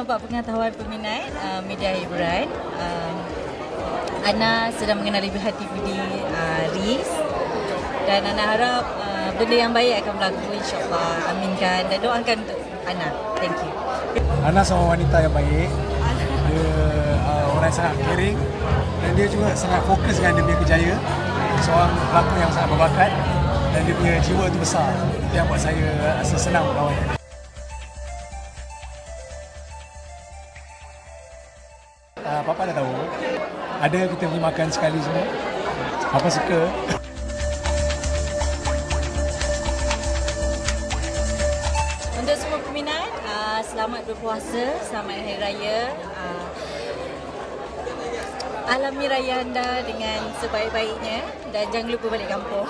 buat pengetahuan peminat media hiburan. Ana sedang mengenali hati budi Riz, dan Ana harap benda yang baik akan berlaku, insyaAllah. Aminkan dan doakan untuk Ana. Thank you. Ana seorang wanita yang baik. Dia orang yang sangat caring, dan dia juga sangat fokus dengan dia punya kerjaya. Seorang pelakon yang sangat berbakat, dan dia punya jiwa tu besar. Itu yang buat saya rasa senang berkawan dengan dia. Papa dah tahu, ada kita pergi makan sekali semua. Papa suka. Untuk semua peminat, selamat berpuasa, selamat Hari Raya. Alami raya anda dengan sebaik-baiknya dan jangan lupa balik kampung.